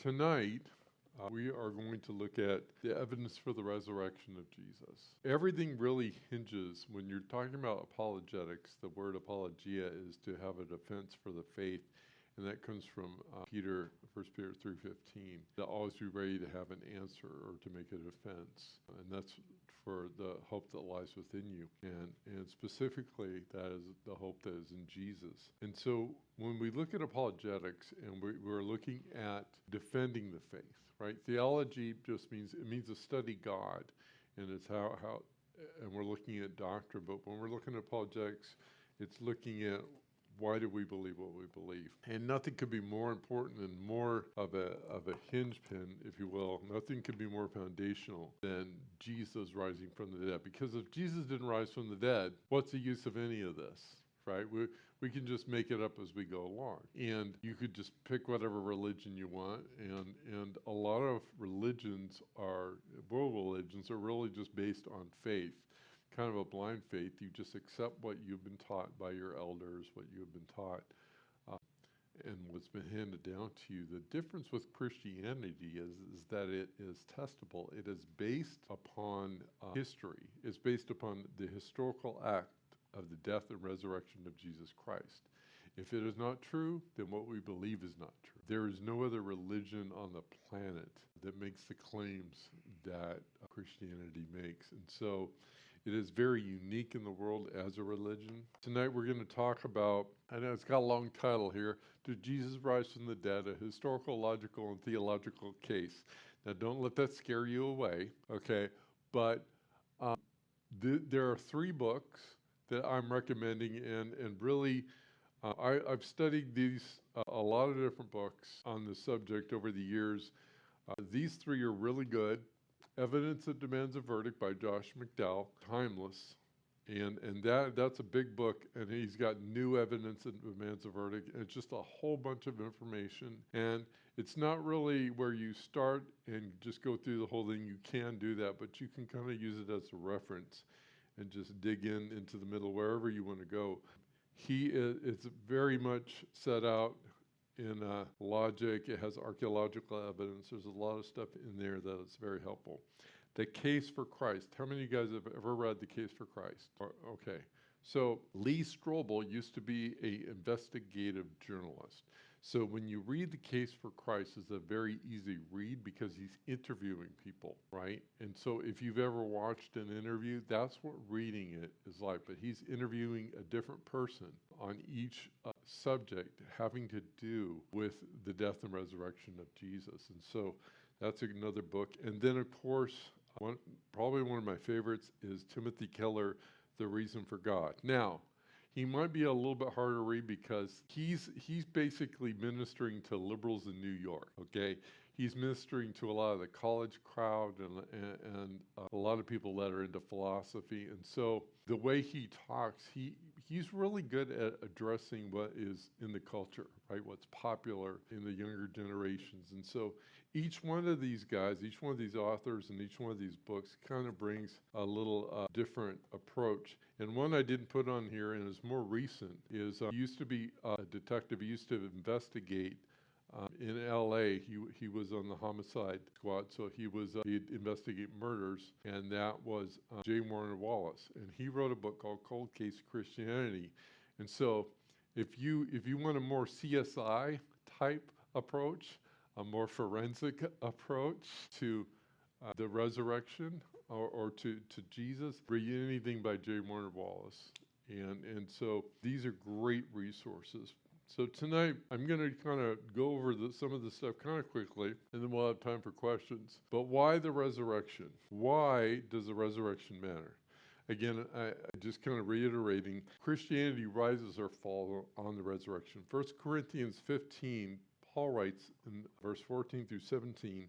Tonight, we are going to look at the evidence for the resurrection of Jesus. Everything really hinges, when you're talking about apologetics, the word apologia is to have a defense for the faith, and that comes from Peter, 1 Peter 3:15, to always be ready to have an answer or to make a defense. And that's for the hope that lies within you. And specifically, that is the hope that is in Jesus. And so when we look at apologetics and we're looking at defending the faith, right? Theology just means, it means to study God, and it's and we're looking at doctrine, but when we're looking at apologetics, it's looking at why do we believe what we believe? And nothing could be more important and more of a hinge pin, if you will. Nothing could be more foundational than Jesus rising from the dead. Because if Jesus didn't rise from the dead, what's the use of any of this, right? We can just make it up as we go along. And you could just pick whatever religion you want. And a lot of religions world religions are really just based on faith. Kind of a blind faith. You just accept what you've been taught by your elders, what you have been taught, and what's been handed down to you. The difference with Christianity is that it is testable. It is based upon history. It's based upon the historical act of the death and resurrection of Jesus Christ. If it is not true, then what we believe is not true. There is no other religion on the planet that makes the claims that Christianity makes. And so it is very unique in the world as a religion. Tonight we're going to talk about, I know it's got a long title here, Did Jesus Rise from the Dead? A Historical, Logical, and Theological Case. Now don't let that scare you away, okay? But there are 3 books that I'm recommending, and really I've studied a lot of different books on the subject over the years. These 3 are really good. Evidence That Demands a Verdict by Josh McDowell, timeless, and that's a big book, and he's got new evidence that demands a verdict, and it's just a whole bunch of information, and it's not really where you start and just go through the whole thing. You can do that, but you can kind of use it as a reference and just dig into the middle, wherever you want to go. It's very much set out in logic. It has archaeological evidence. There's a lot of stuff in there that is very helpful. The Case for Christ. How many of you guys have ever read The Case for Christ? Okay. So Lee Strobel used to be an investigative journalist. So when you read The Case for Christ, it's a very easy read because he's interviewing people, right? And so if you've ever watched an interview, that's what reading it is like. But he's interviewing a different person on each subject having to do with the death and resurrection of Jesus. And so that's another book. And then, of course, probably one of my favorites is Timothy Keller, The Reason for God. Now, he might be a little bit harder to read because he's basically ministering to liberals in New York, okay? He's ministering to a lot of the college crowd and a lot of people that are into philosophy. And so the way he talks, he's really good at addressing what is in the culture, right? What's popular in the younger generations. And so each one of these guys, each one of these authors, and each one of these books kind of brings a little different approach. And one I didn't put on here, and is more recent, is he used to be a detective. He used to investigate in L.A. He was on the homicide squad, so he'd investigate murders, and that was J. Warner Wallace. And he wrote a book called Cold Case Christianity. And so if you want a more CSI type approach, a more forensic approach to the resurrection or to Jesus, read anything by J. Warner Wallace. And so these are great resources. So tonight, I'm going to kind of go over some of the stuff kind of quickly, and then we'll have time for questions. But why the resurrection? Why does the resurrection matter? Again, I just kind of reiterating, Christianity rises or falls on the resurrection. 1 Corinthians 15, Paul writes in verse 14 through 17,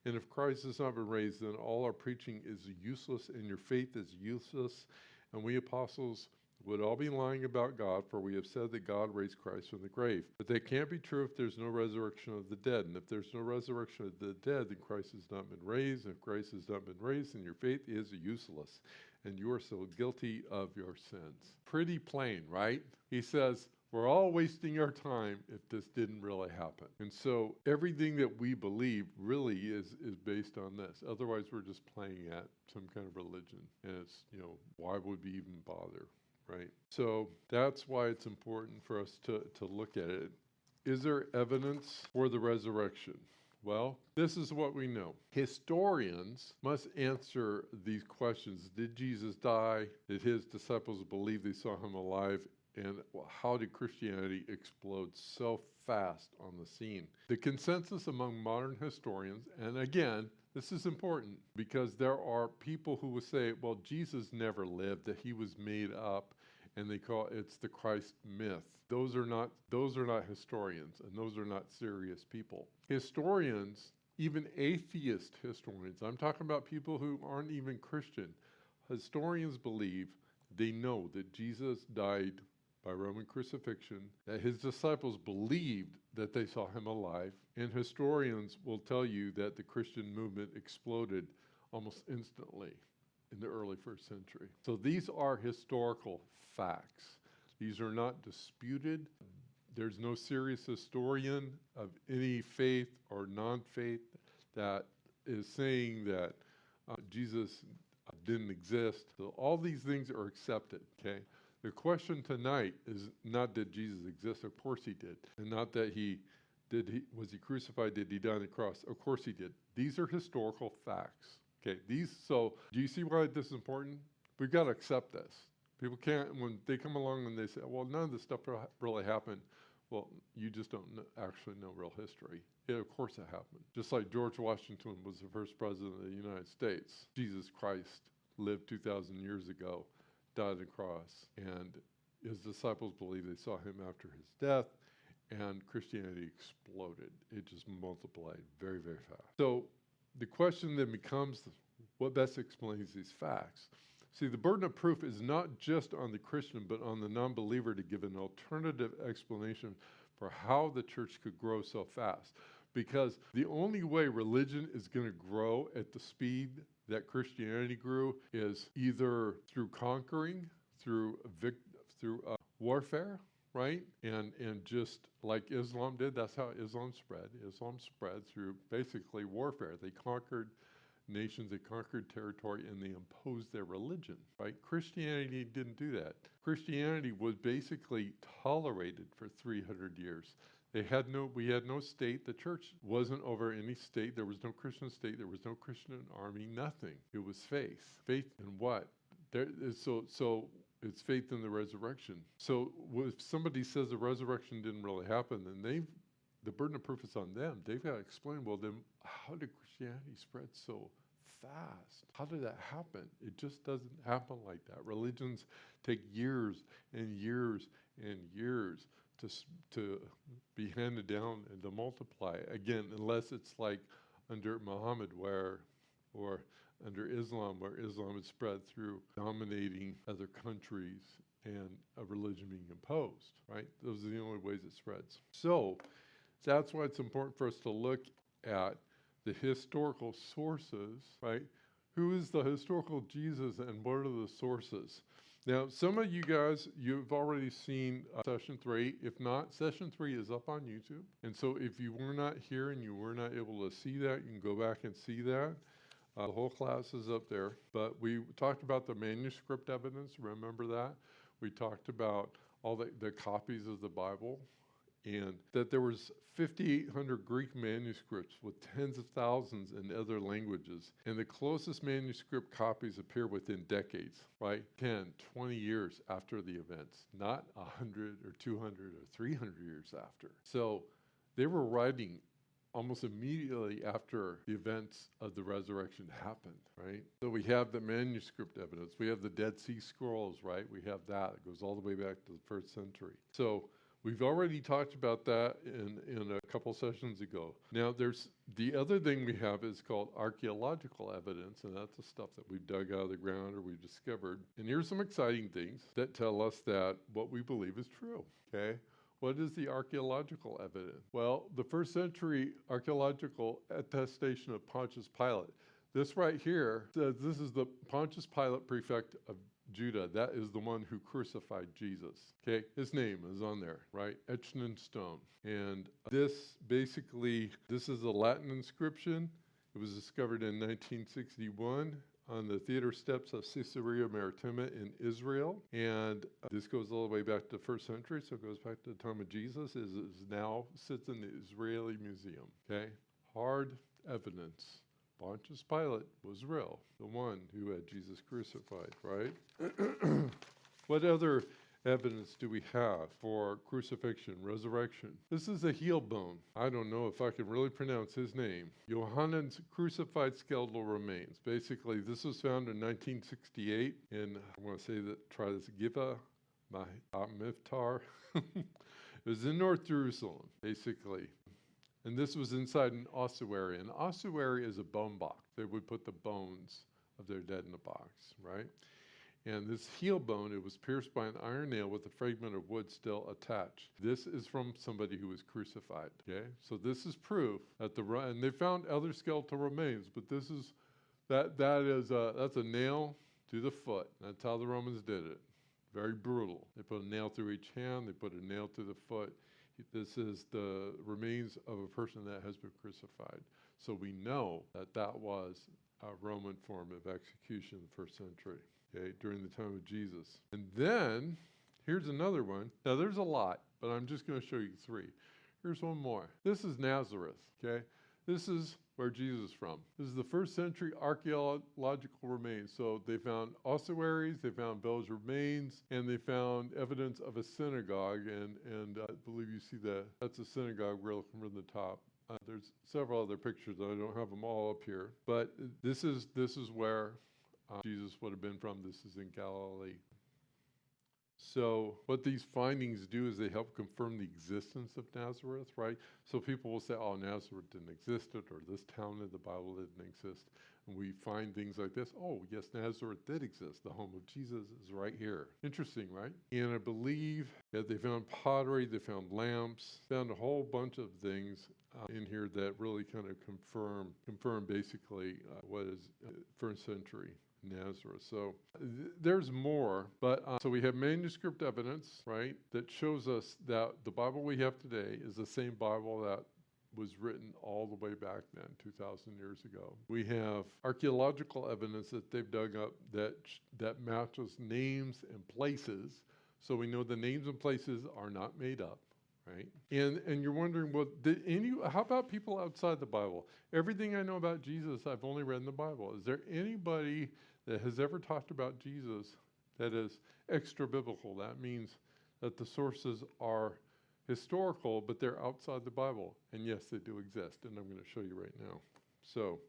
and if Christ has not been raised, then all our preaching is useless, and your faith is useless, and we apostles would all be lying about God, for we have said that God raised Christ from the grave. But that can't be true if there's no resurrection of the dead. And if there's no resurrection of the dead, then Christ has not been raised. And if Christ has not been raised, then your faith is useless, and you are so guilty of your sins. Pretty plain, right? He says, We're all wasting our time if this didn't really happen. And so everything that we believe really is based on this. Otherwise, we're just playing at some kind of religion. And it's, why would we even bother, right? So that's why it's important for us to look at it. Is there evidence for the resurrection? Well, this is what we know. Historians must answer these questions. Did Jesus die? Did his disciples believe they saw him alive? And how did Christianity explode so fast on the scene? The consensus among modern historians, and again, this is important because there are people who will say, well, Jesus never lived, that he was made up, and they call it's the Christ myth. Those are not historians, and those are not serious people. Historians, even atheist historians, I'm talking about people who aren't even Christian. Historians believe, they know that Jesus died by Roman crucifixion, that his disciples believed that they saw him alive, and historians will tell you that the Christian movement exploded almost instantly in the early first century. So these are historical facts. These are not disputed. There's no serious historian of any faith or non-faith that is saying that Jesus didn't exist. So all these things are accepted, okay? The question tonight is not did Jesus exist? Of course he did. And not that was he crucified? Did he die on the cross? Of course he did. These are historical facts. Okay, so do you see why this is important? We've got to accept this. People can't, when they come along and they say, well, none of this stuff really happened. Well, you just don't actually know real history. Yeah, of course it happened. Just like George Washington was the first president of the United States. Jesus Christ lived 2,000 years ago, died on the cross, and his disciples believed they saw him after his death, and Christianity exploded. It just multiplied very, very fast. So the question then becomes, what best explains these facts? See, the burden of proof is not just on the Christian, but on the non-believer to give an alternative explanation for how the church could grow so fast. Because the only way religion is going to grow at the speed that Christianity grew is either through conquering, through warfare, right? And just like Islam did, that's how Islam spread. Islam spread through basically warfare. They conquered nations, they conquered territory, and they imposed their religion, right? Christianity didn't do that. Christianity was basically tolerated for 300 years. We had no state. The church wasn't over any state. There was no Christian state. There was no Christian army, nothing. It was faith. Faith in what? So it's faith in the resurrection. So if somebody says the resurrection didn't really happen, then the burden of proof is on them. They've got to explain, well, then how did Christianity spread so fast? How did that happen? It just doesn't happen like that. Religions take years and years and years to be handed down and to multiply. Again, unless it's like under Muhammad or under Islam, where Islam is spread through dominating other countries and a religion being imposed, right? Those are the only ways it spreads. So that's why it's important for us to look at the historical sources, right? Who is the historical Jesus and what are the sources? Now, some of you guys, you've already seen session 3. If not, session 3 is up on YouTube. And so if you were not here and you were not able to see that, you can go back and see that. The whole class is up there. But we talked about the manuscript evidence. Remember that? We talked about all the copies of the Bible, and that there was 5,800 Greek manuscripts with tens of thousands in other languages. And the closest manuscript copies appear within decades, right? 10, 20 years after the events, not 100 or 200 or 300 years after. So they were writing almost immediately after the events of the resurrection happened, right? So we have the manuscript evidence. We have the Dead Sea Scrolls, right? We have that. It goes all the way back to the 1st century. So we've already talked about that in a couple sessions ago. Now, there's the other thing we have is called archaeological evidence, and that's the stuff that we've dug out of the ground or we've discovered. And here's some exciting things that tell us that what we believe is true, okay? What is the archaeological evidence? Well, the 1st century archaeological attestation of Pontius Pilate. This right here says this is the Pontius Pilate, prefect of Judah. That is the one who crucified Jesus. Okay, his name is on there, right? Etched in stone. And this is a Latin inscription. It was discovered in 1961 on the theater steps of Caesarea Maritima in Israel. And this goes all the way back to the first century, so it goes back to the time of Jesus. It now sits in the Israeli Museum. Okay, hard evidence. Pontius Pilate was real, the one who had Jesus crucified, right? What other evidence do we have for crucifixion, resurrection? This is a heel bone. I don't know if I can really pronounce his name. Johannen's crucified skeletal remains. Basically, this was found in 1968 in, I want to say that, try this, Giva Miftar. It was in North Jerusalem, basically. And this was inside an ossuary. An ossuary is a bone box. They would put the bones of their dead in a box, right? And this heel bone, it was pierced by an iron nail with a fragment of wood still attached. This is from somebody who was crucified, okay? So this is proof that and they found other skeletal remains, but this is, that's a nail through the foot. That's how the Romans did it. Very brutal. They put a nail through each hand, they put a nail through the foot. This is the remains of a person that has been crucified. So we know that that was a Roman form of execution in the first century, okay, during the time of Jesus. And then, here's another one. Now, there's a lot, but I'm just going to show you three. Here's one more. This is Nazareth, okay? This is where Jesus is from. This is the first century archaeological remains. So they found ossuaries, they found Bell's remains, and they found evidence of a synagogue. And I believe you see that's a synagogue. We're looking from the top. There's several other pictures. I don't have them all up here. But this is where Jesus would have been from. This is in Galilee. So what these findings do is they help confirm the existence of Nazareth, right? So people will say, oh, Nazareth didn't exist, or this town in the Bible didn't exist. And we find things like this. Oh, yes, Nazareth did exist. The home of Jesus is right here. Interesting, right? And I believe that they found pottery, they found lamps, found a whole bunch of things in here that really kind of confirm basically what is first century Nazareth. So there's more, but so we have manuscript evidence, right, that shows us that the Bible we have today is the same Bible that was written all the way back then, 2,000 years ago. We have archaeological evidence that they've dug up that matches names and places, so we know the names and places are not made up. Right? And you're wondering, well, how about people outside the Bible? Everything I know about Jesus, I've only read in the Bible. Is there anybody that has ever talked about Jesus that is extra biblical? That means that the sources are historical, but they're outside the Bible. And yes, they do exist, and I'm going to show you right now. So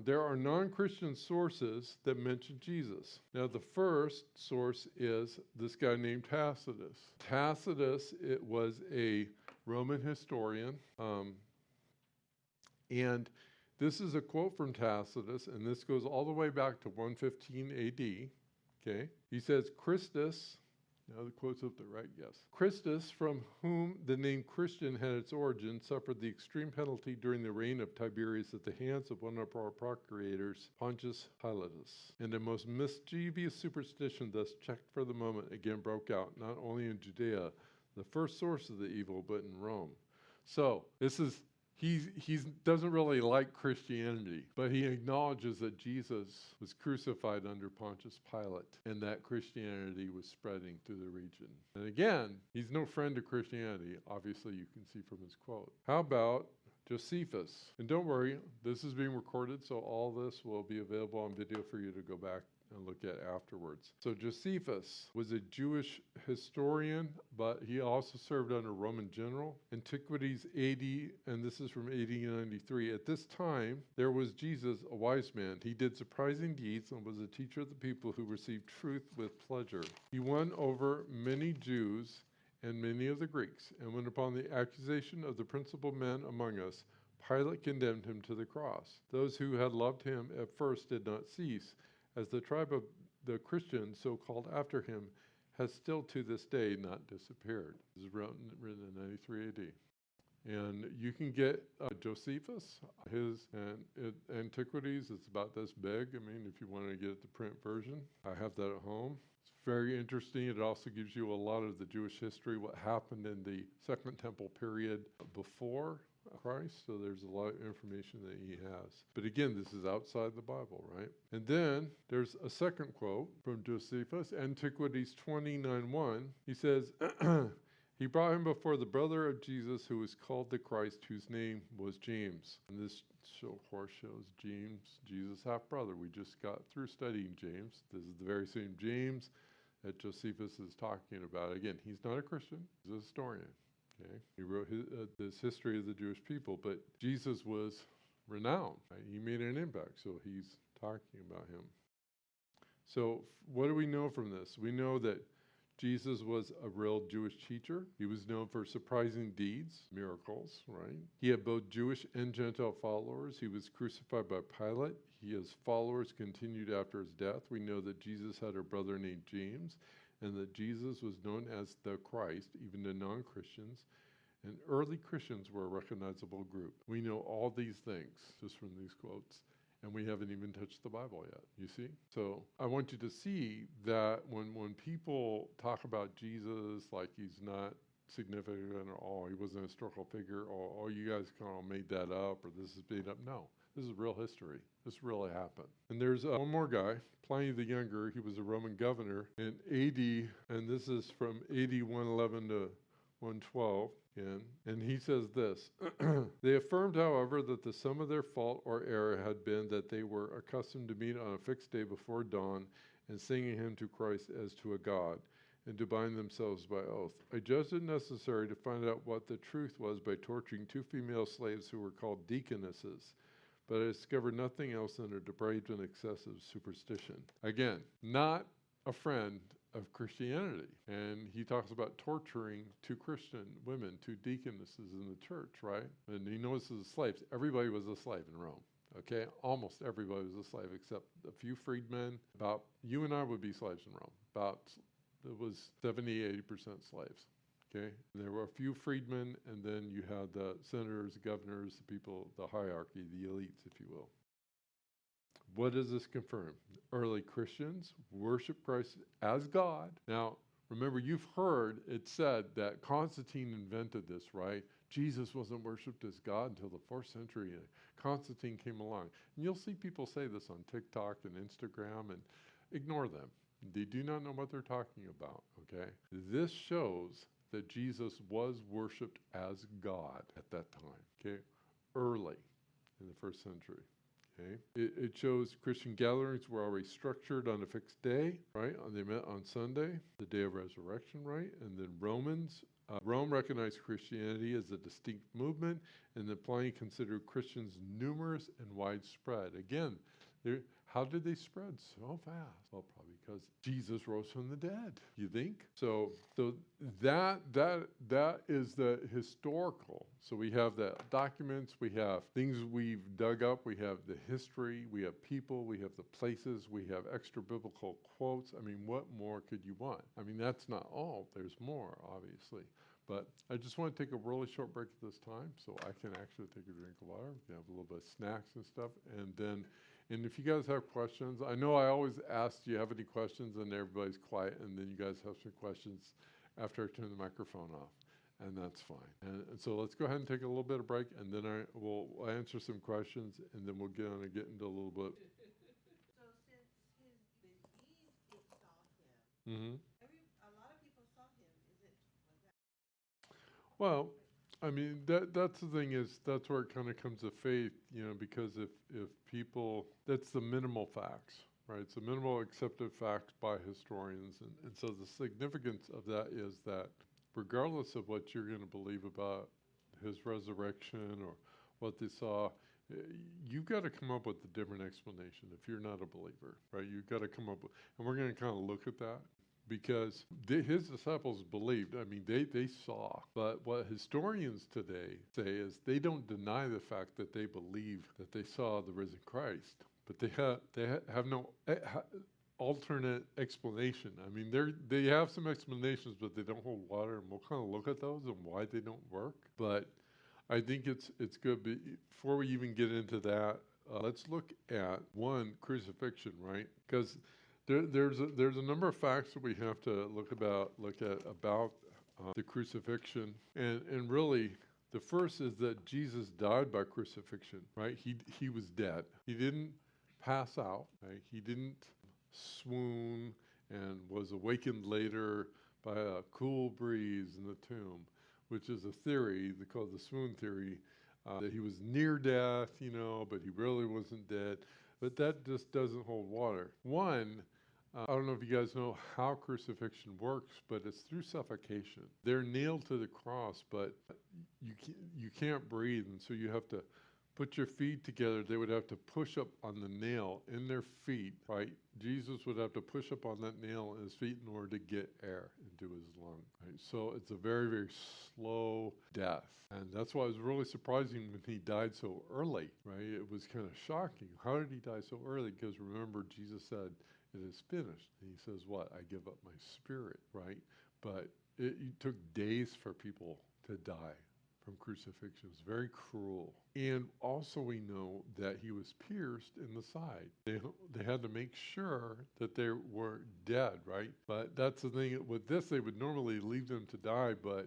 there are non-Christian sources that mention Jesus. Now, the first source is this guy named Tacitus. Tacitus, it was a Roman historian, and this is a quote from Tacitus, and this goes all the way back to 115 AD. Okay, he says, Christus. Now the quote's up there, right? Yes. Christus, from whom the name Christian had its origin, suffered the extreme penalty during the reign of Tiberius at the hands of one of our procurators, Pontius Pilatus. And a most mischievous superstition, thus checked for the moment, again broke out, not only in Judea, the first source of the evil, but in Rome. So this is he doesn't really like Christianity, but he acknowledges that Jesus was crucified under Pontius Pilate and that Christianity was spreading through the region. And again, he's no friend of Christianity, obviously you can see from his quote. How about Josephus? And don't worry, this is being recorded, so all this will be available on video for you to go back and look at afterwards. So Josephus was a Jewish historian, but he also served under a Roman general. Antiquities AD, and this is from AD 93. At this time, there was Jesus, a wise man. He did surprising deeds and was a teacher of the people who received truth with pleasure. He won over many Jews and many of the Greeks, and when upon the accusation of the principal men among us, Pilate condemned him to the cross. Those who had loved him at first did not cease, as the tribe of the Christians, so called after him, has still to this day not disappeared. This is written in 93 AD. And you can get Josephus, his Antiquities. It's about this big. I mean, if you want to get the print version, I have that at home. It's very interesting. It also gives you a lot of the Jewish history, what happened in the Second Temple period before Christ. So there's a lot of information that he has. But again, this is outside the Bible, right? And then there's a second quote from Josephus, Antiquities 29:1. He says, he brought him before the brother of Jesus, who was called the Christ, whose name was James. And this, of course, shows James, Jesus' half-brother. We just got through studying James. This is the very same James that Josephus is talking about. Again, he's not a Christian. He's a historian. Okay, he wrote this history of the Jewish people, but Jesus was renowned. Right? He made an impact, so he's talking about him. So what do we know from this? We know that Jesus was a real Jewish teacher. He was known for surprising deeds, miracles, right? He had both Jewish and Gentile followers. He was crucified by Pilate. His followers continued after his death. We know that Jesus had a brother named James, and that Jesus was known as the Christ, even to non-Christians. And early Christians were a recognizable group. We know all these things just from these quotes. And we haven't even touched the Bible yet, you see? So I want you to see that when people talk about Jesus like he's not significant, or oh, he wasn't a historical figure, or oh, you guys kind of made that up, or this is made up. No, this is real history. This really happened. And there's one more guy, Pliny the Younger. He was a Roman governor in AD, and this is from AD 111 to 112. And he says this, they affirmed, however, that the sum of their fault or error had been that they were accustomed to meet on a fixed day before dawn and sing a hymn to Christ as to a god, and to bind themselves by oath. I judged it necessary to find out what the truth was by torturing 2 female slaves who were called deaconesses, but I discovered nothing else than a depraved and excessive superstition. Again, not a friend of Christianity. And he talks about torturing 2 Christian women, 2 deaconesses in the church, right? And he notices the slaves. Everybody was a slave in Rome, okay? Almost everybody was a slave except a few freedmen. About, you and I would be slaves in Rome. About, it was 70, 80% slaves, okay? And there were a few freedmen, and then you had the senators, the governors, the people, the hierarchy, the elites, if you will. What does this confirm? Early Christians worship Christ as God. Now, remember, you've heard it said that Constantine invented this, right? Jesus wasn't worshipped as God until the 4th century. Constantine came along. And you'll see people say this on TikTok and Instagram, and ignore them. They do not know what they're talking about, okay? This shows that Jesus was worshipped as God at that time, okay? Early in the 1st century. Okay. It shows Christian gatherings were already structured on a fixed day, right? They met on Sunday, the day of resurrection, right? And then Rome recognized Christianity as a distinct movement, and then Pliny considered Christians numerous and widespread. Again, how did they spread so fast? Well, probably because Jesus rose from the dead, you think? So that is the historical. So we have the documents, we have things we've dug up, we have the history, we have people, we have the places, we have extra biblical quotes. I mean, what more could you want? I mean, that's not all. There's more, obviously. But I just want to take a really short break at this time so I can actually take a drink of water. We can have a little bit of snacks and stuff. And if you guys have questions, I know I always ask, do you have any questions? And everybody's quiet. And then you guys have some questions after I turn the microphone off. And that's fine. And so let's go ahead and take a little bit of break. And then I will answer some questions. And then we'll get into a little bit. So since the Jews saw him, Mm-hmm. a lot of people saw him. Was that? Well, I mean, that's the thing is, that's where it kind of comes to faith, because if people, that's the minimal facts, right? It's the minimal accepted facts by historians. And so the significance of that is that regardless of what you're going to believe about his resurrection or what they saw, you've got to come up with a different explanation if you're not a believer, right? You've got to come up with, and we're going to kind of look at that. Because his disciples believed, I mean, they saw. But what historians today say is they don't deny the fact that they believe that they saw the risen Christ. But they have no alternate explanation. I mean, they have some explanations, but they don't hold water. And we'll kind of look at those and why they don't work. But I think it's good. Before we even get into that, let's look at one crucifixion, right? Because there's a number of facts that we have to look at about the crucifixion, and really the first is that Jesus died by crucifixion, right? He was dead. He didn't pass out, right? He didn't swoon and was awakened later by a cool breeze in the tomb, which is a theory they call the swoon theory, that he was near death, but he really wasn't dead. But that just doesn't hold water. One, I don't know if you guys know how crucifixion works, but it's through suffocation. They're nailed to the cross, but you can't breathe, and so you have to put your feet together. They would have to push up on the nail in their feet, right? Jesus would have to push up on that nail in his feet in order to get air into his lung, right? So it's a very, very slow death. And that's why it was really surprising when he died so early, right? It was kind of shocking. How did he die so early? Because remember, Jesus said, it is finished. And he says, what? I give up my spirit, right? But it took days for people to die from crucifixion. It was very cruel. And also we know that he was pierced in the side. They had to make sure that they were dead, right? But that's the thing. With this, they would normally leave them to die, but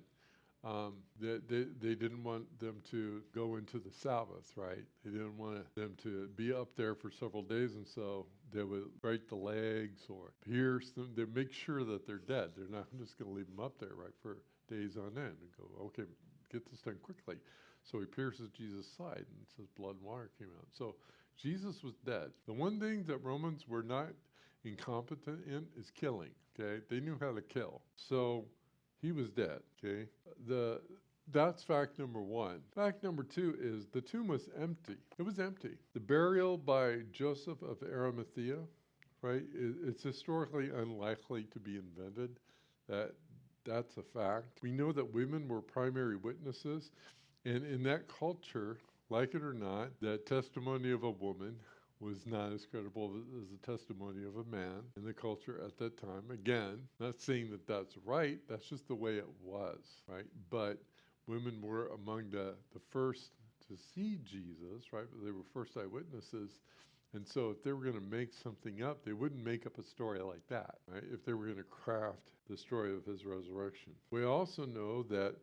they didn't want them to go into the Sabbath, right? They didn't want them to be up there for several days, and so they would break the legs or pierce them. They make sure that they're dead. They're not just going to leave them up there, right, for days on end and go, okay, get this done quickly. So he pierces Jesus' side, and it says blood and water came out. So Jesus was dead. The one thing that Romans were not incompetent in is killing, okay? They knew how to kill. So he was dead, okay? That's fact number one. Fact number two is the tomb was empty. It was empty. The burial by Joseph of Arimathea, right? It's historically unlikely to be invented. That's a fact. We know that women were primary witnesses, and in that culture, like it or not, that testimony of a woman was not as credible as the testimony of a man in the culture at that time. Again, not saying that that's right, that's just the way it was, right? But women were among the first to see Jesus, right? They were first eyewitnesses. And so if they were going to make something up, they wouldn't make up a story like that, right? If they were going to craft the story of his resurrection. We also know that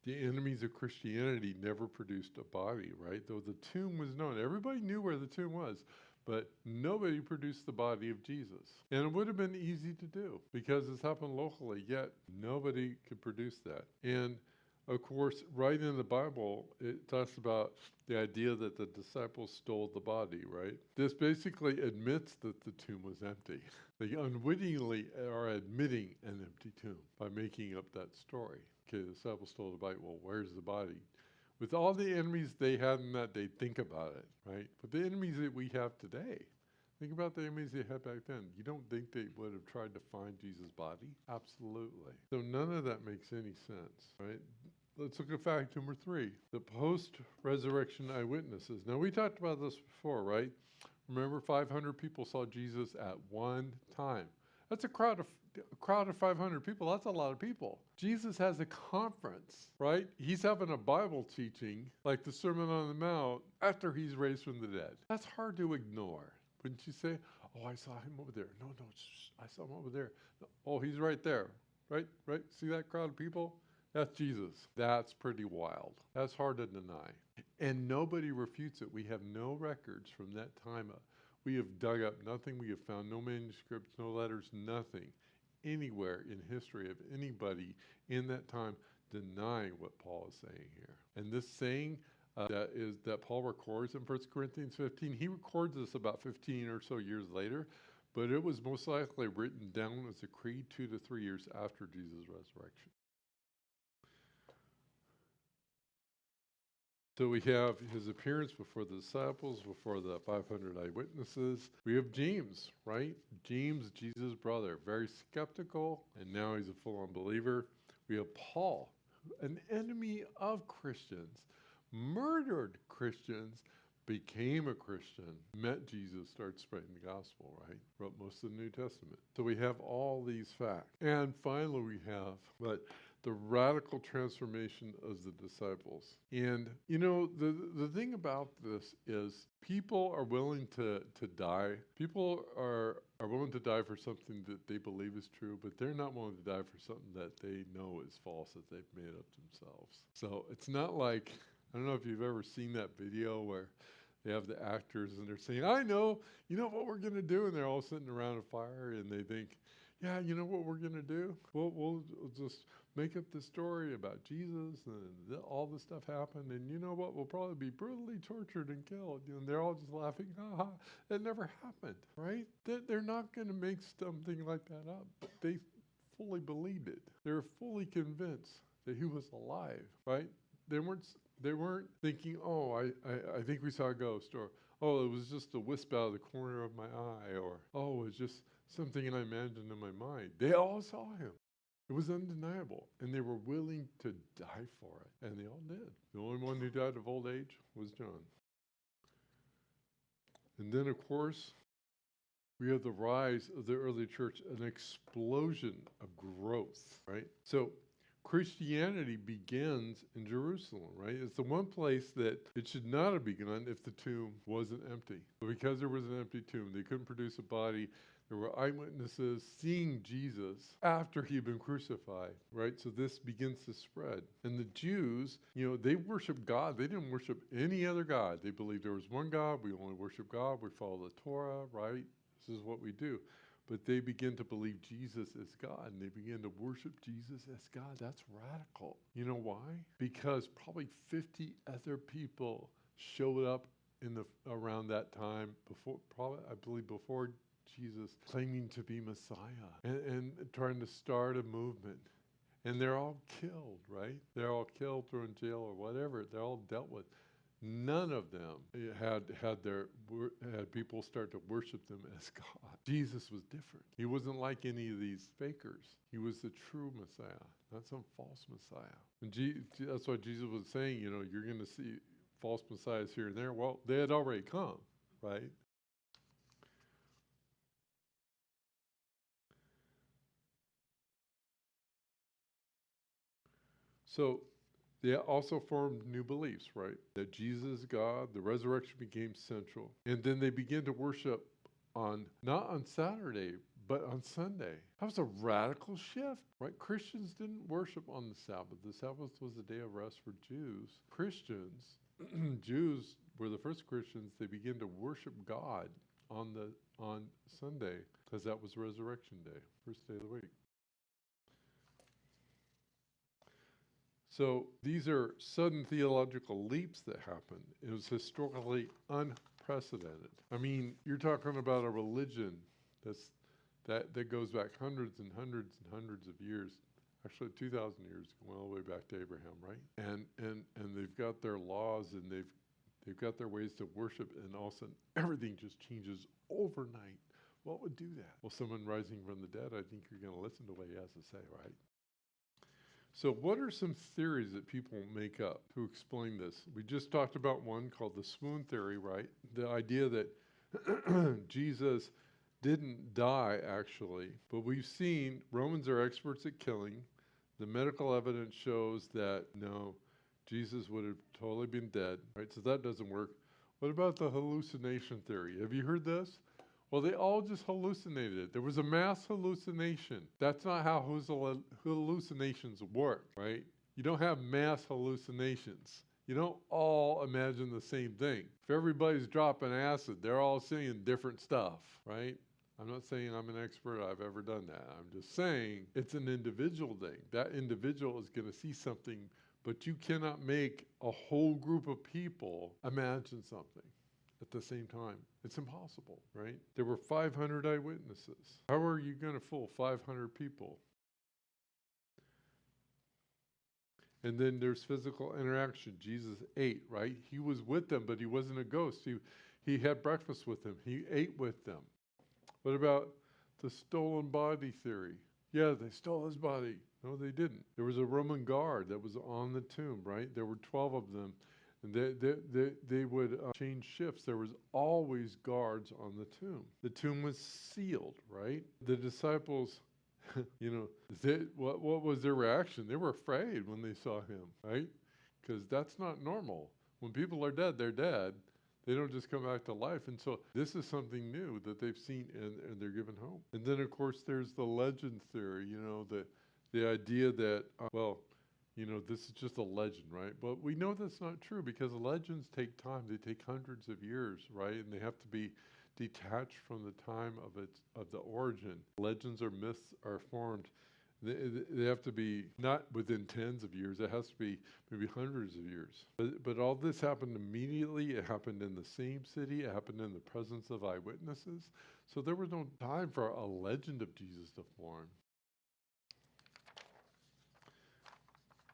the enemies of Christianity never produced a body, right? Though the tomb was known. Everybody knew where the tomb was, but nobody produced the body of Jesus. And it would have been easy to do because it's happened locally, yet nobody could produce that. And of course, right in the Bible, it talks about the idea that the disciples stole the body, right? This basically admits that the tomb was empty. They unwittingly are admitting an empty tomb by making up that story. Okay, the disciples stole the body. Well, where's the body? With all the enemies they had in that, they think about it, right? But the enemies that we have today, think about the enemies they had back then. You don't think they would have tried to find Jesus' body? Absolutely. So none of that makes any sense, right? Let's look at fact number three, the post-resurrection eyewitnesses. Now, we talked about this before, right? Remember, 500 people saw Jesus at one time. That's a crowd of 500 people. That's a lot of people. Jesus has a conference, right? He's having a Bible teaching, like the Sermon on the Mount, after he's raised from the dead. That's hard to ignore. Wouldn't you say, oh, I saw him over there. No, I saw him over there. No, oh, he's right there. Right? See that crowd of people? That's Jesus. That's pretty wild. That's hard to deny. And nobody refutes it. We have no records from that time. We have dug up nothing. We have found no manuscripts, no letters, nothing anywhere in history of anybody in that time denying what Paul is saying here. And this saying that Paul records in 1 Corinthians 15, he records this about 15 or so years later, but it was most likely written down as a creed 2 to 3 years after Jesus' resurrection. So we have his appearance before the disciples, before the 500 eyewitnesses. We have James, right? James, Jesus' brother, very skeptical, and now he's a full-on believer. We have Paul, an enemy of Christians, murdered Christians, became a Christian, met Jesus, started spreading the gospel, right? Wrote most of the New Testament. So we have all these facts. And finally we have, but the radical transformation of the disciples. And, the thing about this is people are willing to die. People are willing to die for something that they believe is true, but they're not willing to die for something that they know is false, that they've made up themselves. So it's not like, I don't know if you've ever seen that video where they have the actors and they're saying, I know, you know what we're going to do? And they're all sitting around a fire and they think, yeah, you know what we're going to do? We'll just make up the story about Jesus and all this stuff happened. And you know what? We'll probably be brutally tortured and killed. And they're all just laughing. Ha ha. It never happened, right? They're not going to make something like that up. But they fully believed it. They were fully convinced that he was alive, right? They weren't thinking, oh, I think we saw a ghost, or, oh, it was just a wisp out of the corner of my eye, or, oh, it was just something I imagined in my mind. They all saw him. It was undeniable, and they were willing to die for it, and they all did. The only one who died of old age was John. And then, of course, we have the rise of the early church, an explosion of growth, right? So Christianity begins in Jerusalem, right? It's the one place that it should not have begun if the tomb wasn't empty. But because there was an empty tomb, they couldn't produce a body. There were eyewitnesses seeing Jesus after he'd been crucified, right? So this begins to spread. And the Jews, they worship God. They didn't worship any other God. They believed there was one God. We only worship God. We follow the Torah, right? This is what we do. But they begin to believe Jesus is God, and they begin to worship Jesus as God. That's radical. You know why? Because probably 50 other people showed up around that time before Jesus, claiming to be Messiah and trying to start a movement. And they're all killed, right? They're all killed, thrown in jail or whatever. They're all dealt with. None of them had people start to worship them as God. Jesus was different. He wasn't like any of these fakers. He was the true Messiah, not some false Messiah. And that's why Jesus was saying, you're going to see false messiahs here and there. Well, they had already come, right? So they also formed new beliefs, right? That Jesus is God, the resurrection became central. And then they began to worship not on Saturday, but on Sunday. That was a radical shift, right? Christians didn't worship on the Sabbath. The Sabbath was a day of rest for Jews. Jews were the first Christians. They began to worship God on Sunday because that was Resurrection Day, first day of the week. So these are sudden theological leaps that happened. It was historically unprecedented. I mean, you're talking about a religion that goes back hundreds and hundreds and hundreds of years, actually 2,000 years, going all the way back to Abraham, right? And they've got their laws and they've got their ways to worship, and all of a sudden everything just changes overnight. What would do that? Well, someone rising from the dead, I think you're going to listen to what he has to say, right? So what are some theories that people make up to explain this? We just talked about one called the swoon theory, right? The idea that Jesus didn't die, actually. But we've seen Romans are experts at killing. The medical evidence shows that, no, Jesus would have totally been dead, right? So that doesn't work. What about the hallucination theory? Have you heard this? Well, they all just hallucinated it. There was a mass hallucination. That's not how hallucinations work, right? You don't have mass hallucinations. You don't all imagine the same thing. If everybody's dropping acid, they're all seeing different stuff, right? I'm not saying I'm an expert, I've ever done that. I'm just saying it's an individual thing. That individual is going to see something, but you cannot make a whole group of people imagine something at the same time. It's impossible, right? There were 500 eyewitnesses. How are you going to fool 500 people? And then there's physical interaction. Jesus ate, right? He was with them, but he wasn't a ghost. He had breakfast with them. He ate with them. What about the stolen body theory? Yeah, they stole his body. No, they didn't. There was a Roman guard that was on the tomb, right? There were 12 of them. And they would change shifts. There was always guards on the tomb. The tomb was sealed, right? The disciples What was their reaction? They were afraid when they saw him, right? Because that's not normal. When people are dead, they're dead. They don't just come back to life. And so this is something new that they've seen, and they're given hope. And then, of course, there's the legend theory, the idea that, this is just a legend, right? But we know that's not true because legends take time. They take hundreds of years, right? And they have to be detached from the time of the origin. Legends or myths are formed. They have to be not within tens of years. It has to be maybe hundreds of years. But all this happened immediately. It happened in the same city. It happened in the presence of eyewitnesses. So there was no time for a legend of Jesus to form.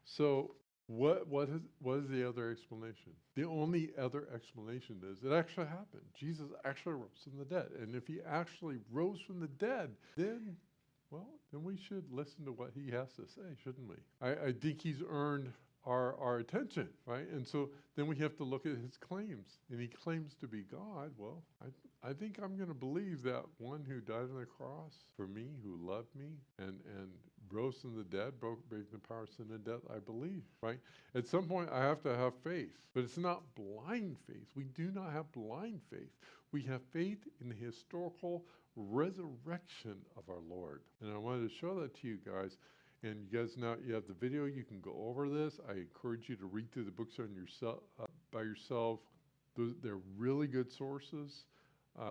So what is the other explanation? The only other explanation is it actually happened. Jesus actually rose from the dead. And if he actually rose from the dead, then we should listen to what he has to say, shouldn't we? I think he's earned our attention, right? And so then we have to look at his claims. And he claims to be God. Well, I think I'm going to believe that one who died on the cross for me, who loved me, and rose from the dead, breaking the power of sin and death, I believe, right? At some point, I have to have faith. But it's not blind faith. We do not have blind faith. We have faith in the historical resurrection of our Lord. And I wanted to show that to you guys. And you guys, now you have the video. You can go over this. I encourage you to read through the books on yourself by yourself. They're really good sources.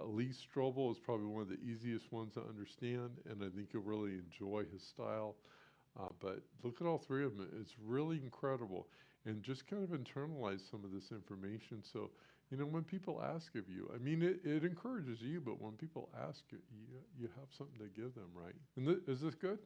Lee Strobel is probably one of the easiest ones to understand, and I think you'll really enjoy his style. But look at all three of them. It's really incredible. And just kind of internalize some of this information. So, when people ask of you, it encourages you, but when people ask you, you have something to give them, right? And is this good?